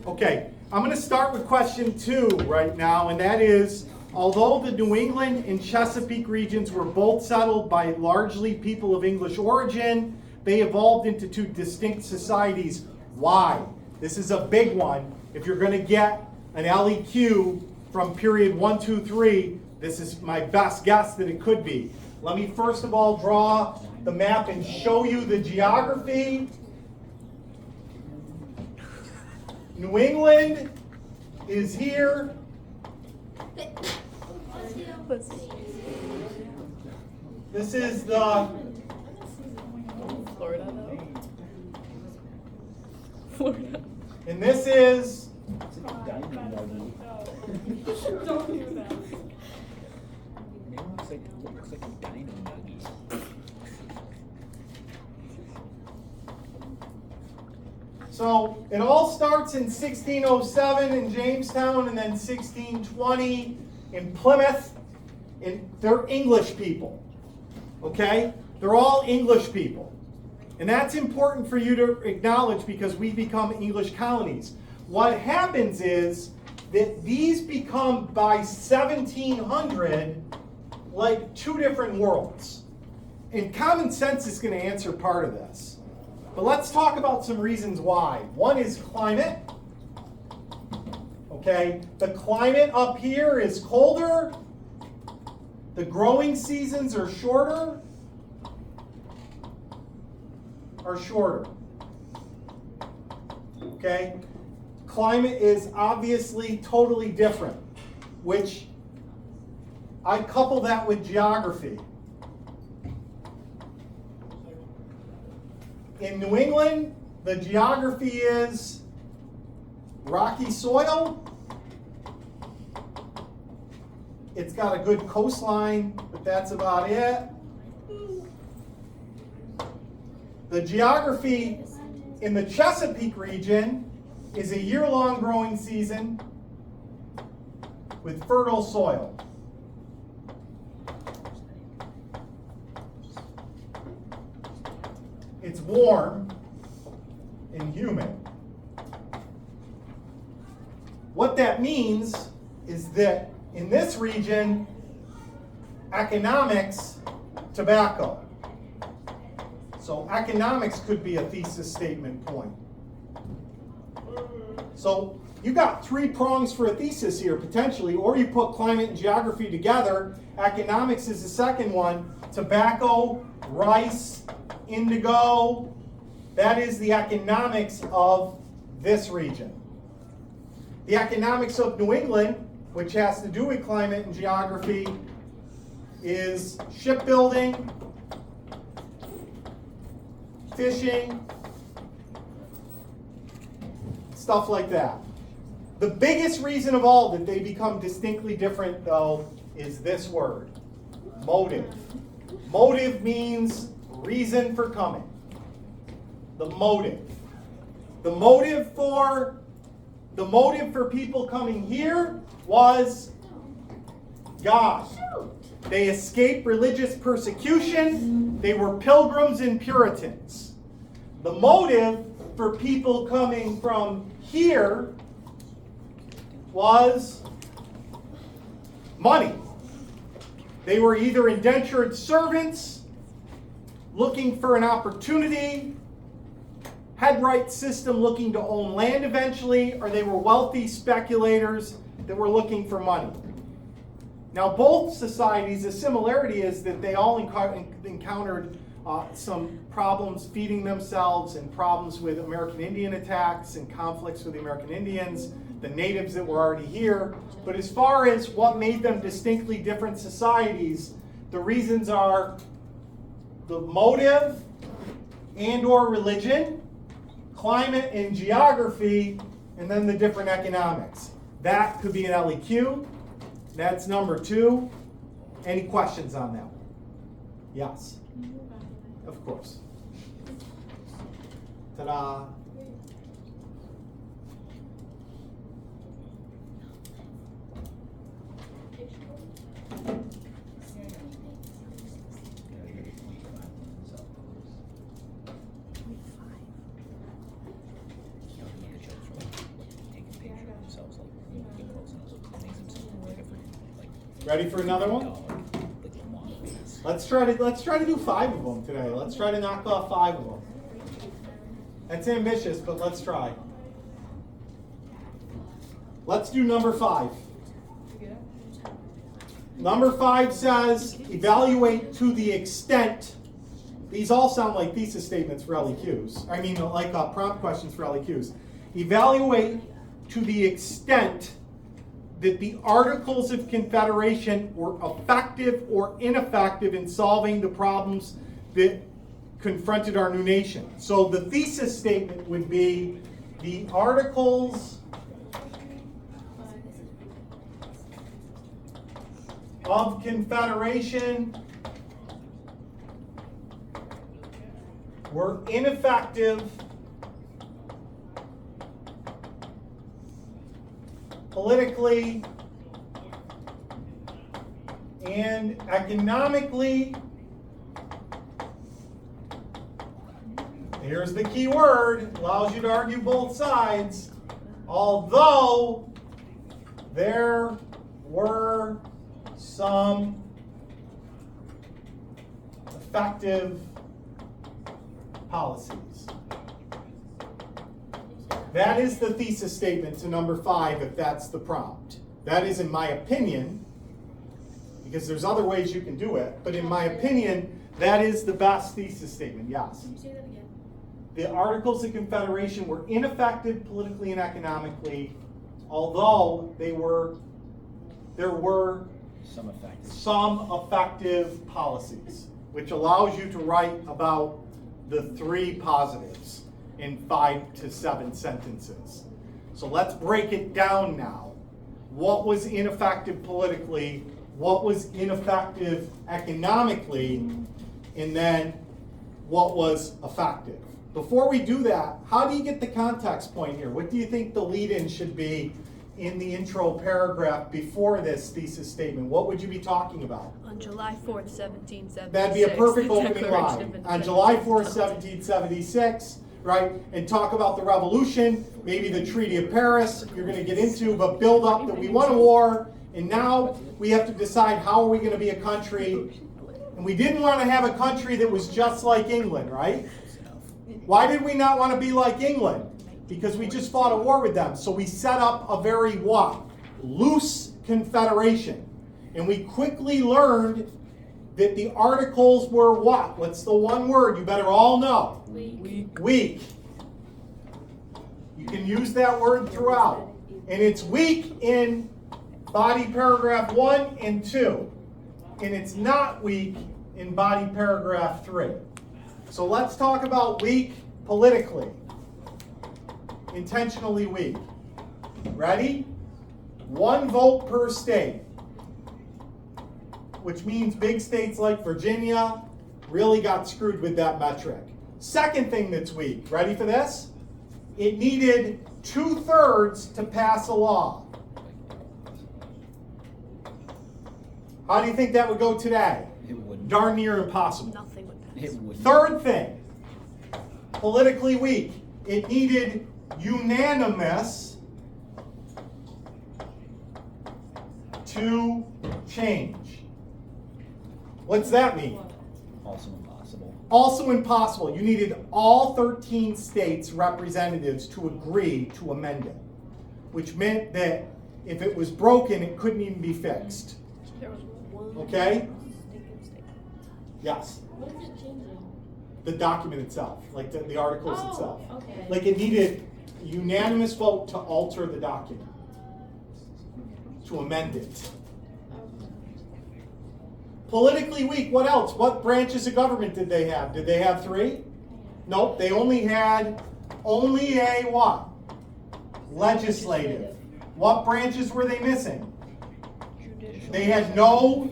Okay, I'm going to start with question 2 right now, and that is, although the New England and Chesapeake regions were both settled by largely people of English origin, they evolved into two distinct societies. Why? This is a big one. If you're going to get an LEQ from period 1, 2, 3, this is my best guess that it could be. Let me first of all draw the map and show you the geography. New England is here. This is the Florida, though. Florida. And this is Don't do that. It looks like a dino nugget. so it all starts in 1607 in Jamestown and then 1620 in Plymouth. And they're English people. Okay? They're all English people. And that's important for you to acknowledge because we become English colonies. What happens is that these become, by 1700, like two different worlds. And common sense is going to answer part of this. But let's talk about some reasons why. One is climate. Okay, the climate up here is colder. The growing seasons are shorter. Okay, climate is obviously totally different, which I couple that with geography. In New England, the geography is rocky soil. It's got a good coastline, but that's about it. The geography in the Chesapeake region is a year-long growing season with fertile soil. It's warm and humid. What that means is that in this region, economics, tobacco. So economics could be a thesis statement point. So you got 3 prongs for a thesis here, potentially, or you put climate and geography together. Economics is the second one. Tobacco, rice, indigo, that is the economics of this region. The economics of New England, which has to do with climate and geography, is shipbuilding, fishing, stuff like that. The biggest reason of all that they become distinctly different, though, is this word, motive. Motive means reason for coming. The motive. The motive for people coming here was God. They escaped religious persecution. They were pilgrims and Puritans. The motive for people coming from here was money. They were either indentured servants looking for an opportunity, headright system looking to own land eventually, or they were wealthy speculators that were looking for money. Now, both societies, the similarity is that they all encountered some problems feeding themselves and problems with American Indian attacks and conflicts with the American Indians, the natives that were already here. But as far as what made them distinctly different societies, the reasons are the motive and or religion, climate and geography, and then the different economics. That could be an LEQ. That's number 2. Any questions on that one? Yes. Of course. Ta-da. themselves like get close enough. It makes themselves look like a freaking like. Ready for another one? Like Lamont face. Let's try to do 5 of them today. Let's try to knock off 5 of them. That's ambitious, but let's try. Let's do number 5. Number 5 says, evaluate to the extent. These all sound like thesis statements for LEQs. I mean, like prompt questions for LEQs. Evaluate to the extent that the Articles of Confederation were effective or ineffective in solving the problems that confronted our new nation. So the thesis statement would be the Articles of Confederation were ineffective politically and economically. Here's the key word, allows you to argue both sides. Although there were some effective policies. That is the thesis statement to number 5 if that's the prompt. That is in my opinion, because there's other ways you can do it, but in my opinion, that is the best thesis statement, yes. Can you say that again? The Articles of Confederation were ineffective politically and economically, although there were Some effective policies, which allows you to write about the 3 positives in 5 to 7 sentences. So let's break it down now. What was ineffective politically? What was ineffective economically? And then what was effective? Before we do that, how do you get the context point here? What do you think the lead-in should be in the intro paragraph before this thesis statement? What would you be talking about? On July 4th, 1776. That'd be a perfect the opening Declaration line. of On Independence July was 4th, adopted. 1776, right? And talk about the revolution, maybe the Treaty of Paris, you're going to get into, but build up that we won a war, and now we have to decide how are we going to be a country. And we didn't want to have a country that was just like England, right? Why did we not want to be like England? Because we just fought a war with them. So we set up a very what? Loose confederation. And we quickly learned that the Articles were what? What's the one word you better all know? Weak. You can use that word throughout. And it's weak in body paragraph 1 and 2. And it's not weak in body paragraph 3. So let's talk about weak politically. Intentionally weak. Ready? 1 vote per state. Which means big states like Virginia really got screwed with that metric. Second thing that's weak. Ready for this? It needed 2/3 to pass a law. How do you think that would go today? It wouldn't. Darn near impossible. Nothing would pass. It wouldn't. Third thing, politically weak. It needed unanimous to change. What's that mean? Also impossible. Also impossible. You needed all 13 states' representatives to agree to amend it, which meant that if it was broken, it couldn't even be fixed. There was one Okay? stinking state. Yes. What is it changing? The document itself, like the articles itself. Okay. Like it needed unanimous vote to alter the document, to amend it. Politically weak, what else? What branches of government did they have? Did they have 3? Nope, they only had a what? Legislative. What branches were they missing? Judicial. They had no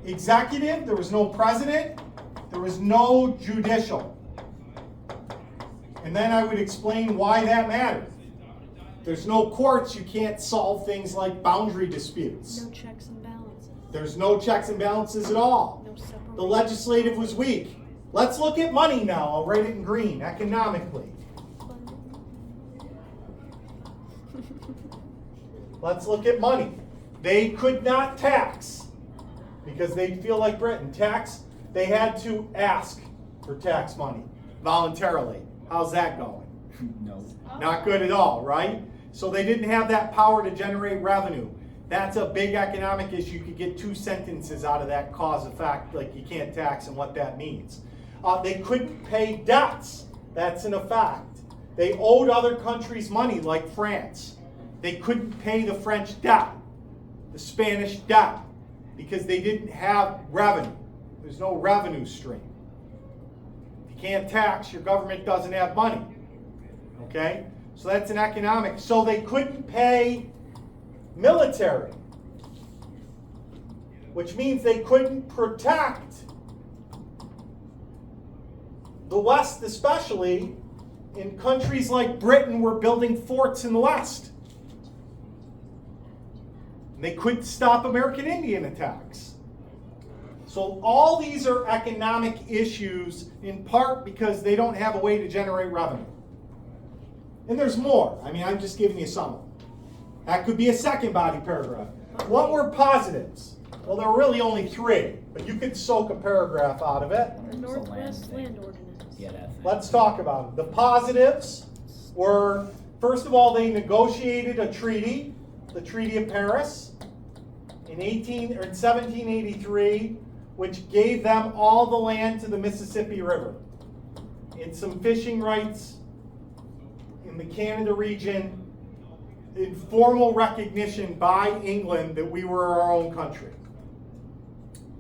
executive, there was no president, there was no judicial. And then I would explain why that mattered. There's no courts, you can't solve things like boundary disputes. No checks and balances. There's no checks and balances at all. No separation. The legislative was weak. Let's look at money now. I'll write it in green, economically. Let's look at money. They could not tax because they feel like Britain. They had to ask for tax money voluntarily. How's that going? No. Not good at all, right? So they didn't have that power to generate revenue. That's a big economic issue. You could get 2 sentences out of that cause effect, like you can't tax and what that means. They couldn't pay debts. That's an effect. They owed other countries money, like France. They couldn't pay the French debt, the Spanish debt, because they didn't have revenue. There's no revenue stream. If you can't tax, your government doesn't have money. Okay? So that's an economic. So they couldn't pay military, which means they couldn't protect the West, especially in countries like Britain were building forts in the West. They couldn't stop American Indian attacks. So all these are economic issues in part because they don't have a way to generate revenue. And there's more. I mean, I'm just giving you some. That could be a second body paragraph. What were positives? Well, there were really only 3, but you could soak a paragraph out of it. The Northwest Land Ordinance. Yeah, that thing. Let's talk about them. The positives were, first of all, they negotiated a treaty, the Treaty of Paris, in 1783, which gave them all the land to the Mississippi River and some fishing rights in the Canada region, in formal recognition by England that we were our own country.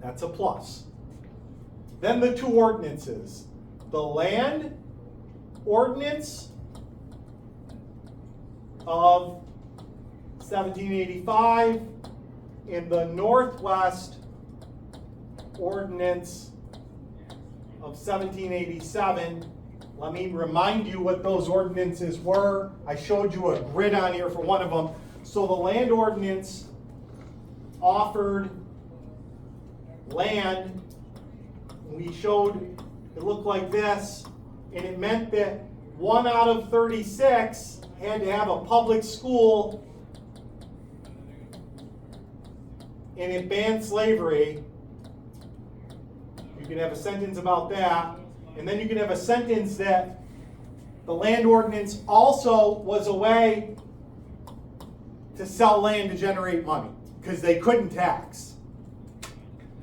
That's a plus. Then the 2 ordinances. The Land Ordinance of 1785 and the Northwest Ordinance of 1787. Let me remind you what those ordinances were. I showed you a grid on here for one of them. So the Land Ordinance offered land. We showed it looked like this, and it meant that 1 out of 36 had to have a public school, and it banned slavery. You can have a sentence about that, and then you can have a sentence that the Land Ordinance also was a way to sell land to generate money, because they couldn't tax.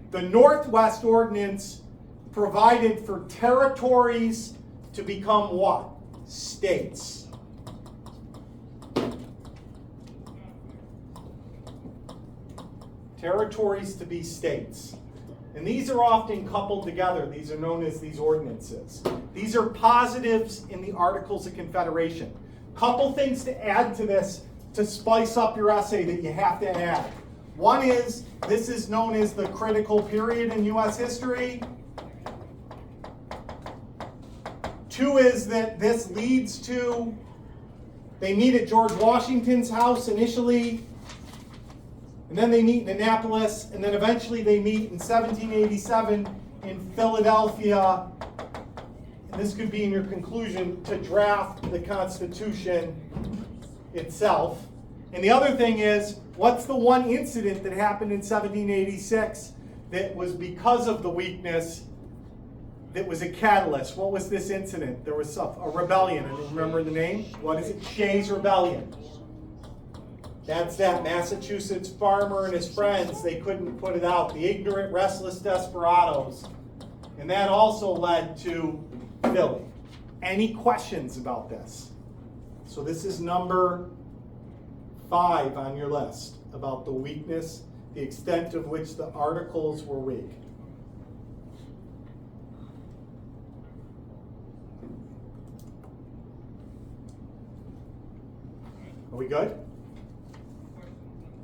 The Northwest Ordinance provided for territories to become what? States. Territories to be states. And these are often coupled together. These are known as these ordinances. These are positives in the Articles of Confederation. Couple things to add to this to spice up your essay that you have to add. One is, this is known as the critical period in U.S. history. 2 is that this leads to, they meet at George Washington's house initially, and then they meet in Annapolis, and then eventually they meet in 1787 in Philadelphia, and this could be in your conclusion, to draft the Constitution itself. And the other thing is, what's the one incident that happened in 1786 that was because of the weakness that was a catalyst? What was this incident? There was a rebellion. I don't remember the name. What is it? Shays' Rebellion. That's that Massachusetts farmer and his friends, they couldn't put it out. The ignorant, restless desperados. And that also led to Philly. Any questions about this? So this is number 5 on your list, about the weakness, the extent of which the articles were weak. Are we good?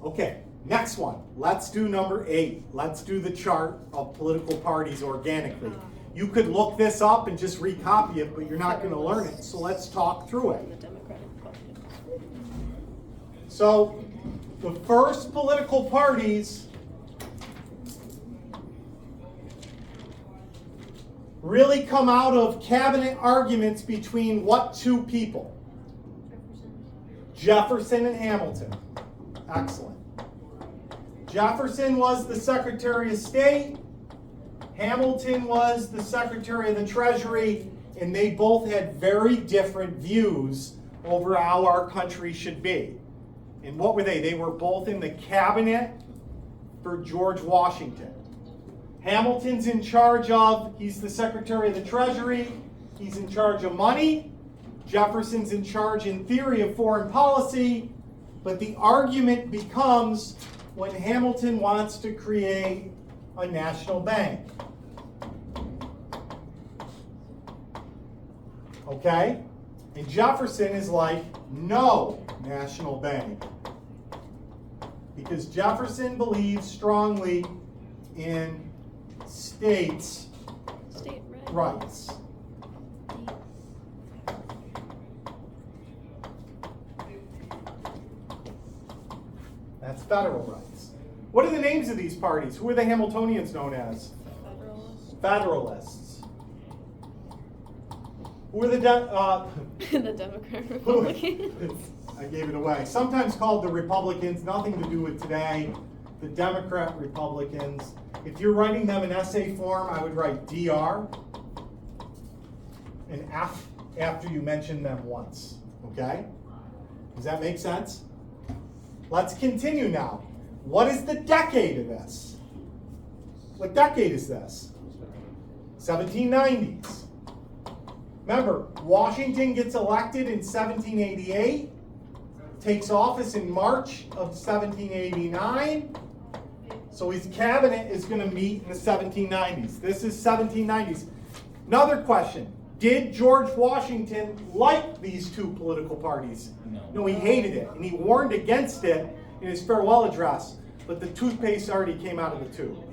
Okay, next one. Let's do number 8. Let's do the chart of political parties organically. You could look this up and just recopy it, but you're not going to learn it. So let's talk through it. The Democratic Party. So the first political parties really come out of cabinet arguments between what 2 people? Jefferson and Hamilton. Excellent. Jefferson was the Secretary of State. Hamilton was the Secretary of the Treasury, and they both had very different views over how our country should be. And what were they? They were both in the cabinet for George Washington. Hamilton's in charge of, he's the Secretary of the Treasury, he's in charge of money. Jefferson's in charge in theory of foreign policy, but the argument becomes when Hamilton wants to create a national bank. Okay? And Jefferson is like, no national bank. Because Jefferson believes strongly in states' State rights. That's federal rights. What are the names of these parties? Who are the Hamiltonians known as? Federalists. Who are the The Democrat Republicans. I gave it away. Sometimes called the Republicans, nothing to do with today. The Democrat Republicans. If you're writing them in essay form, I would write DR and F after you mention them once. Okay? Does that make sense? Let's continue now. What is the decade of this? What decade is this? 1790s. Remember, Washington gets elected in 1788, takes office in March of 1789, so his cabinet is going to meet in the 1790s. This is 1790s. Another question. Did George Washington like these two political parties? No, he hated it, and he warned against it in his farewell address, but the toothpaste already came out of the tube.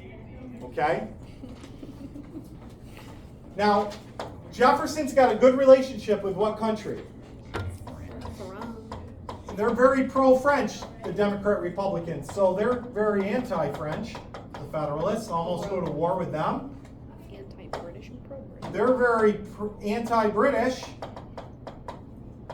Okay? Now, Jefferson's got a good relationship with what country? They're very pro-French, the Democrat Republicans, so they're very anti-French. The Federalists almost go to war with them. Anti-British and pro-British. They're very anti-British.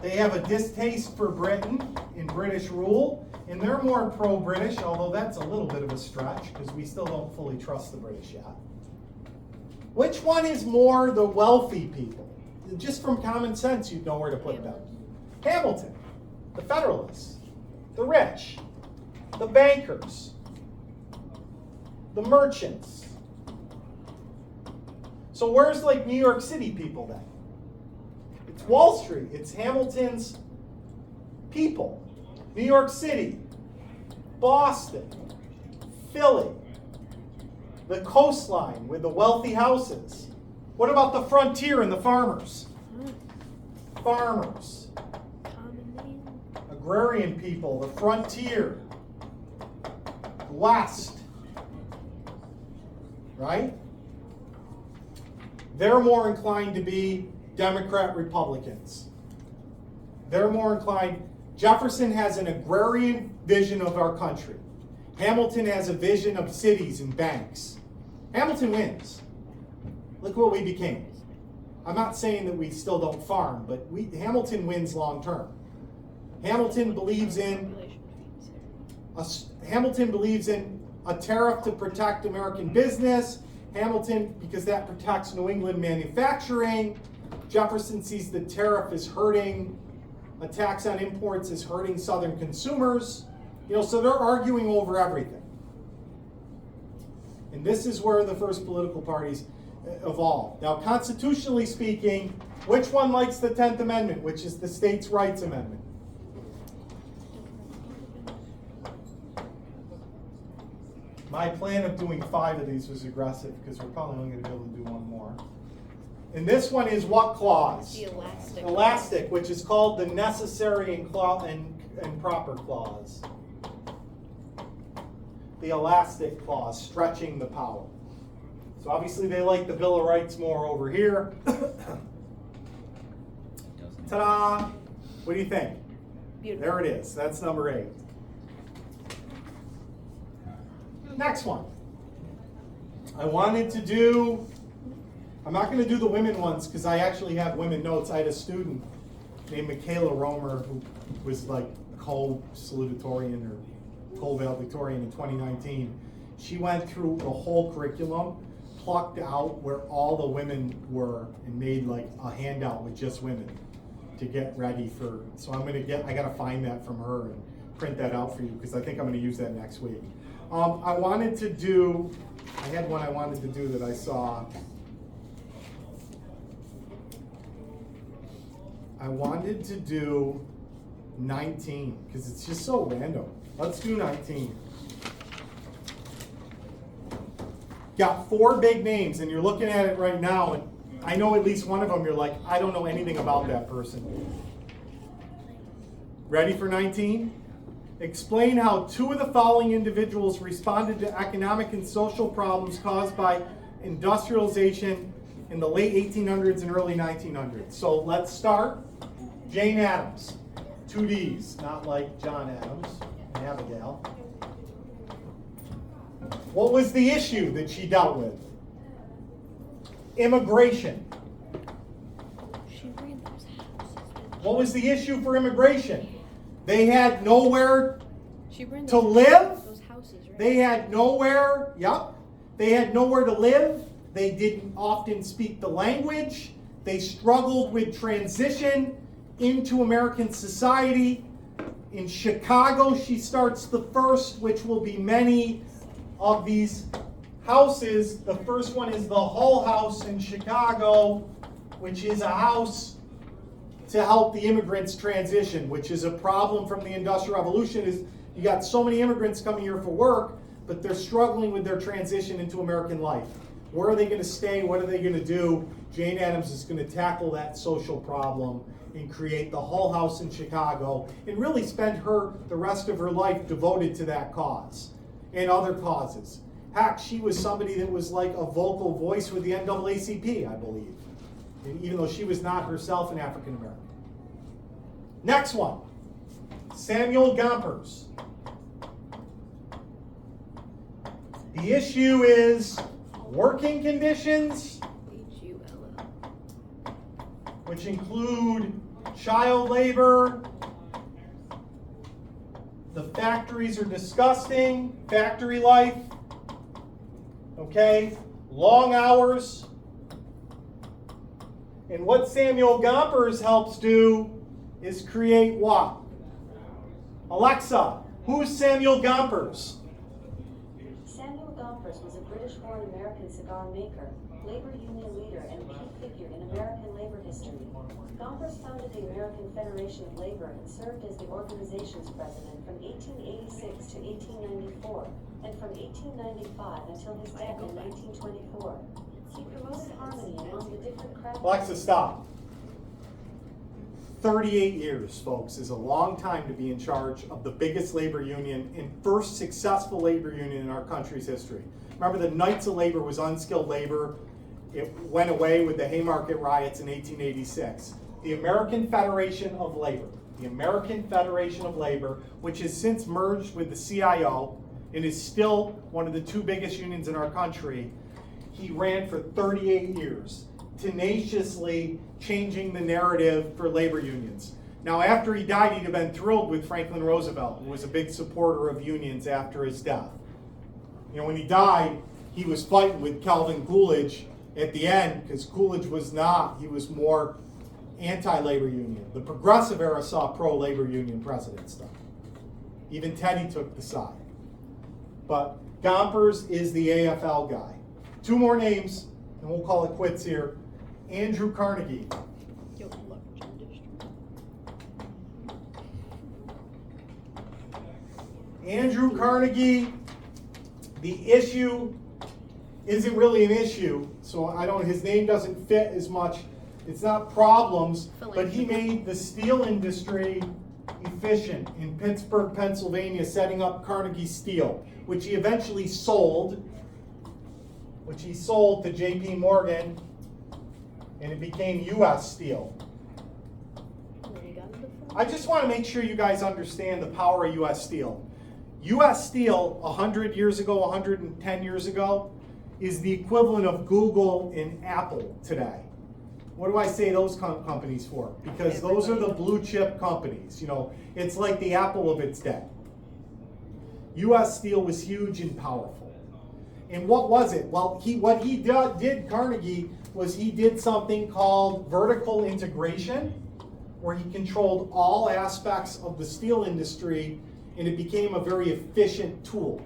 They have a distaste for Britain and British rule, and they're more pro-British, although that's a little bit of a stretch because we still don't fully trust the British yet. Which one is more the wealthy people? Just from common sense, you'd know where to put them. Hamilton, the Federalists, the rich, the bankers, the merchants. So where's like New York City people then? It's Wall Street. It's Hamilton's people. New York City, Boston, Philly, the coastline with the wealthy houses. What about the frontier and the farmers? Farmers. Agrarian people, the frontier, the West. Right? They're more inclined to be Democrat Republicans. They're more inclined. Jefferson has an agrarian vision of our country. Hamilton has a vision of cities and banks. Hamilton wins. Look what we became. I'm not saying that we still don't farm, but Hamilton wins long term. Hamilton believes in a tariff to protect American business. Hamilton, because that protects New England manufacturing. Jefferson sees the tariff as hurting, a tax on imports is hurting Southern consumers. So they're arguing over everything. And this is where the first political parties evolved. Now, constitutionally speaking, which one likes the 10th Amendment, which is the States' Rights Amendment? My plan of doing 5 of these was aggressive because we're probably only going to be able to do one more. And this one is what clause? The elastic. Elastic, which is called the necessary and proper clause. The elastic clause, stretching the power. So obviously they like the Bill of Rights more over here. Ta-da! What do you think? Beautiful. There it is. That's number 8. Next one. I'm not going to do the women ones because I actually have women notes. I had a student named Michaela Romer who was like co-salutatorian or Coal Valedictorian in 2019. She went through the whole curriculum, plucked out where all the women were, and made like a handout with just women to get ready for. So I gotta find that from her and print that out for you because I think I'm gonna use that next week. I had one I wanted to do that I saw. I wanted to do 19 because it's just so random. Let's do 19. Got 4 big names, and you're looking at it right now, and I know at least one of them you're like, I don't know anything about that person. Ready for 19? Explain how 2 of the following individuals responded to economic and social problems caused by industrialization in the late 1800s and early 1900s. So let's start. Jane Addams. 2 D's, not like John Adams and Abigail. What was the issue that she dealt with? Immigration. She ran those houses. What was the issue for immigration? They had nowhere She ran to those, live. those houses, right? They had nowhere, they had nowhere to live. They didn't often speak the language. They struggled with transition into American society. In Chicago, she starts the first, which will be many of these houses. The first one is the Hull House in Chicago, which is a house to help the immigrants transition, which is a problem from the Industrial Revolution. Is you got so many immigrants coming here for work, but they're struggling with their transition into American life. Where are they going to stay? What are they going to do? Jane Addams is going to tackle that social problem and create the Hull House in Chicago and really spend the rest of her life devoted to that cause and other causes. Heck, she was somebody that was like a vocal voice with the NAACP, I believe, even though she was not herself an African American. Next one, Samuel Gompers. The issue is working conditions, Hull. which include child labor. The factories are disgusting, factory life, okay, long hours. And what Samuel Gompers helps do is create what? Alexa, who's Samuel Gompers? Samuel Gompers was a British-born American cigar maker, labor union leader, and key figure in American labor history. Gompers founded the American Federation of Labor and served as the organization's president from 1886 to 1894, and from 1895 until his death in 1924. He promoted harmony among the different craft. Alexa, stop. 38 years, folks, is a long time to be in charge of the biggest labor union and first successful labor union in our country's history. Remember, the Knights of Labor was unskilled labor. It went away with the Haymarket riots in 1886. The American Federation of Labor, which has since merged with the CIO and is still one of the 2 biggest unions in our country, he ran for 38 years, tenaciously changing the narrative for labor unions. Now, after he died, he'd have been thrilled with Franklin Roosevelt, who was a big supporter of unions after his death. You know, when he died, he was fighting with Calvin Coolidge at the end, because Coolidge was not, he was more anti-labor union. The progressive era saw pro-labor union president stuff. Even Teddy took the side. But Gompers is the AFL guy. 2 more names, and we'll call it quits here. Andrew Carnegie. Andrew Carnegie, the issue isn't really an issue, so his name doesn't fit as much. It's not problems, but he made the steel industry efficient in Pittsburgh, Pennsylvania, setting up Carnegie Steel, which he eventually sold, to J.P. Morgan, and it became U.S. Steel. I just want to make sure you guys understand the power of U.S. Steel. U.S. Steel, 100 years ago, 110 years ago, is the equivalent of Google and Apple today. What do I say those companies for? Because those are the blue chip companies. You know, it's like the Apple of its day. U.S. Steel was huge and powerful. And what was it? Well, what he did, Carnegie, was he did something called vertical integration, where he controlled all aspects of the steel industry, and it became a very efficient tool.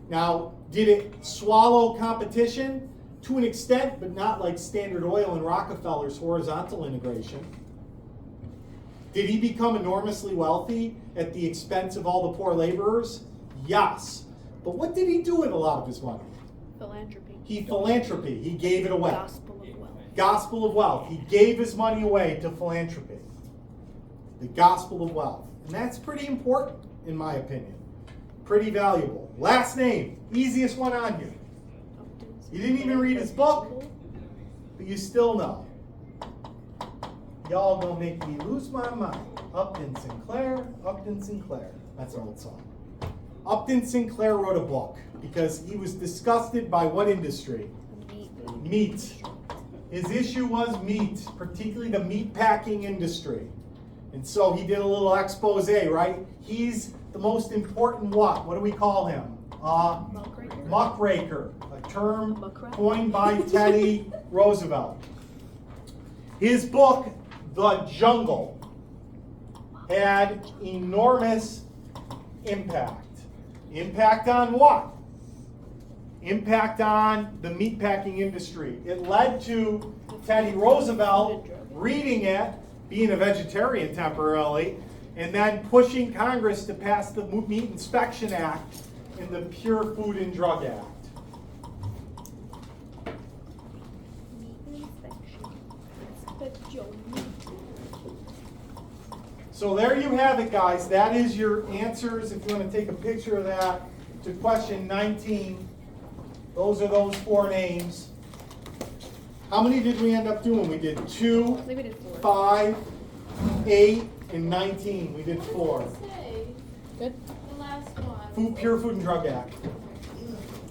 Now, did it swallow competition? To an extent, but not like Standard Oil and Rockefeller's horizontal integration. Did he become enormously wealthy at the expense of all the poor laborers? Yes. But what did he do with a lot of his money? Philanthropy. He gave it away. Gospel of wealth. Gospel of wealth. He gave his money away to philanthropy. The gospel of wealth. And that's pretty important, in my opinion. Pretty valuable. Last name, easiest one on you. You didn't even read his book, but you still know. Y'all gonna make me lose my mind. Upton Sinclair, Upton Sinclair. That's an old song. Upton Sinclair wrote a book because he was disgusted by what industry? Meat. His issue was meat, particularly the meat packing industry. And so he did a little expose, right? He's the most important what? What do we call him? Muckraker, a term coined by Teddy Roosevelt. His book, The Jungle, had enormous impact. Impact on what? Impact on the meatpacking industry. It led to Teddy Roosevelt reading it, being a vegetarian temporarily, and then pushing Congress to pass the Meat Inspection Act and the Pure Food and Drug Act. So there you have it, guys. That is your answers. If you want to take a picture of that, to question 19. Those are those 4 names. How many did we end up doing? We did 2, I think we did 4. 5, 8, and 19. We did 4. Good. The last one. Pure Food and Drug Act.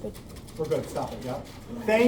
Good. We're good. Stop it. Yep. Thank